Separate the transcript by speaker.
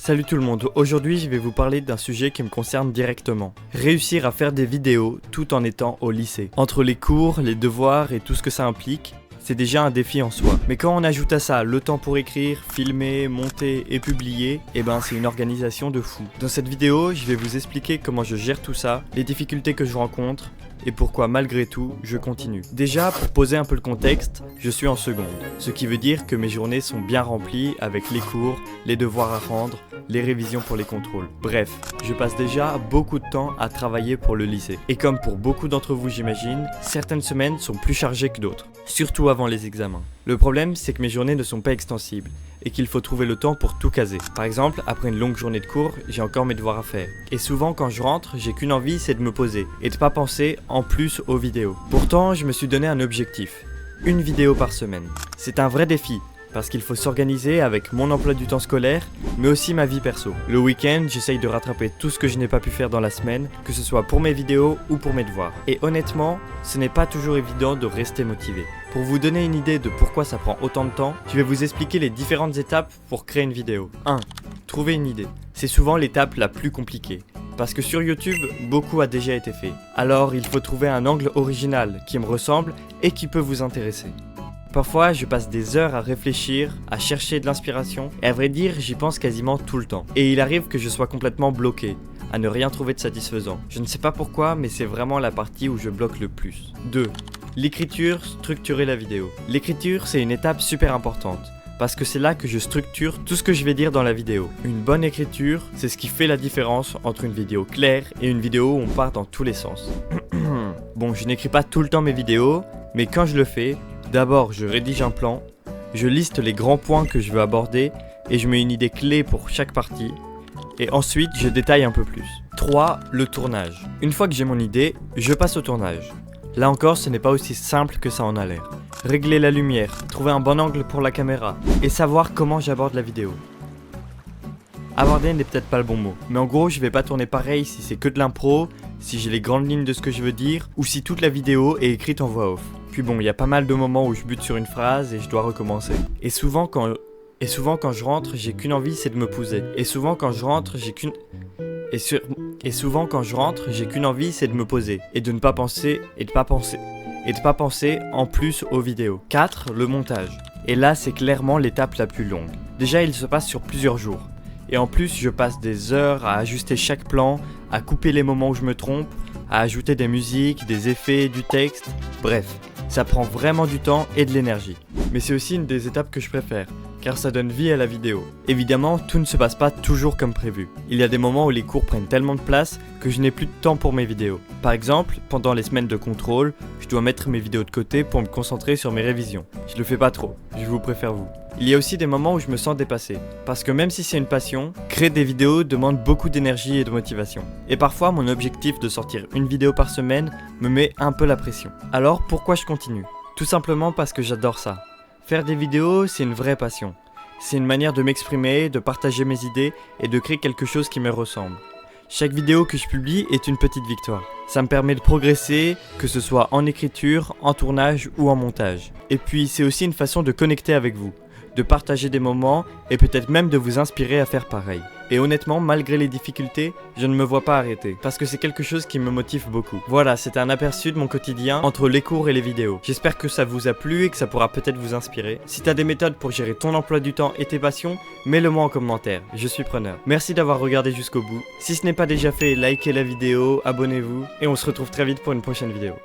Speaker 1: Salut tout le monde, aujourd'hui je vais vous parler d'un sujet qui me concerne directement. Réussir à faire des vidéos tout en étant au lycée. Entre les cours, les devoirs et tout ce que ça implique, c'est déjà un défi en soi. Mais quand on ajoute à ça le temps pour écrire, filmer, monter et publier, c'est une organisation de fou. Dans cette vidéo, je vais vous expliquer comment je gère tout ça, les difficultés que je rencontre, et pourquoi malgré tout, je continue. Déjà, pour poser un peu le contexte, je suis en seconde, ce qui veut dire que mes journées sont bien remplies avec les cours, les devoirs à rendre, les révisions pour les contrôles. Bref, je passe déjà beaucoup de temps à travailler pour le lycée. Et comme pour beaucoup d'entre vous j'imagine, certaines semaines sont plus chargées que d'autres, surtout avant les examens. Le problème, c'est que mes journées ne sont pas extensibles et qu'il faut trouver le temps pour tout caser. Par exemple, après une longue journée de cours, j'ai encore mes devoirs à faire. Et souvent quand je rentre, j'ai qu'une envie, c'est de me poser et de pas penser en plus aux vidéos. Pourtant, je me suis donné un objectif, une vidéo par semaine. C'est un vrai défi, parce qu'il faut s'organiser avec mon emploi du temps scolaire, mais aussi ma vie perso. Le week-end, j'essaye de rattraper tout ce que je n'ai pas pu faire dans la semaine, que ce soit pour mes vidéos ou pour mes devoirs. Et honnêtement, ce n'est pas toujours évident de rester motivé. Pour vous donner une idée de pourquoi ça prend autant de temps, je vais vous expliquer les différentes étapes pour créer une vidéo. 1. Trouver une idée. C'est souvent l'étape la plus compliquée. Parce que sur YouTube, beaucoup a déjà été fait. Alors il faut trouver un angle original qui me ressemble et qui peut vous intéresser. Parfois, je passe des heures à réfléchir, à chercher de l'inspiration, et à vrai dire, j'y pense quasiment tout le temps. Et il arrive que je sois complètement bloqué, à ne rien trouver de satisfaisant. Je ne sais pas pourquoi, mais c'est vraiment la partie où je bloque le plus. 2. L'écriture, structurer la vidéo. L'écriture, c'est une étape super importante, parce que c'est là que je structure tout ce que je vais dire dans la vidéo. Une bonne écriture, c'est ce qui fait la différence entre une vidéo claire et une vidéo où on part dans tous les sens. Bon, je n'écris pas tout le temps mes vidéos, mais quand je le fais, d'abord, je rédige un plan, je liste les grands points que je veux aborder et je mets une idée clé pour chaque partie. Et ensuite, je détaille un peu plus. 3. Le tournage. Une fois que j'ai mon idée, je passe au tournage. Là encore, ce n'est pas aussi simple que ça en a l'air. Régler la lumière, trouver un bon angle pour la caméra et savoir comment j'aborde la vidéo. Aborder n'est peut-être pas le bon mot, mais en gros, je vais pas tourner pareil si c'est que de l'impro, si j'ai les grandes lignes de ce que je veux dire ou si toute la vidéo est écrite en voix off. Puis bon, il y a pas mal de moments où je bute sur une phrase et je dois recommencer. Et souvent quand je rentre, j'ai qu'une envie, c'est de me poser. Et souvent quand je rentre, j'ai qu'une envie, c'est de me poser et de ne pas penser et de pas penser en plus aux vidéos. 4. Le montage. Et là, c'est clairement l'étape la plus longue. Déjà, il se passe sur plusieurs jours. Et en plus, je passe des heures à ajuster chaque plan, à couper les moments où je me trompe, à ajouter des musiques, des effets, du texte, bref. Ça prend vraiment du temps et de l'énergie. Mais c'est aussi une des étapes que je préfère, car ça donne vie à la vidéo. Évidemment, tout ne se passe pas toujours comme prévu. Il y a des moments où les cours prennent tellement de place que je n'ai plus de temps pour mes vidéos. Par exemple, pendant les semaines de contrôle, je dois mettre mes vidéos de côté pour me concentrer sur mes révisions. Je le fais pas trop, je vous préfère vous. Il y a aussi des moments où je me sens dépassé, parce que même si c'est une passion, créer des vidéos demande beaucoup d'énergie et de motivation. Et parfois, mon objectif de sortir une vidéo par semaine me met un peu la pression. Alors pourquoi je continue ? Tout simplement parce que j'adore ça. Faire des vidéos, c'est une vraie passion. C'est une manière de m'exprimer, de partager mes idées et de créer quelque chose qui me ressemble. Chaque vidéo que je publie est une petite victoire. Ça me permet de progresser, que ce soit en écriture, en tournage ou en montage. Et puis c'est aussi une façon de connecter avec vous, de partager des moments et peut-être même de vous inspirer à faire pareil. Et honnêtement, malgré les difficultés, je ne me vois pas arrêter, parce que c'est quelque chose qui me motive beaucoup. Voilà, c'était un aperçu de mon quotidien entre les cours et les vidéos. J'espère que ça vous a plu et que ça pourra peut-être vous inspirer. Si t'as des méthodes pour gérer ton emploi du temps et tes passions, mets-le moi en commentaire, je suis preneur. Merci d'avoir regardé jusqu'au bout. Si ce n'est pas déjà fait, likez la vidéo, abonnez-vous, et on se retrouve très vite pour une prochaine vidéo.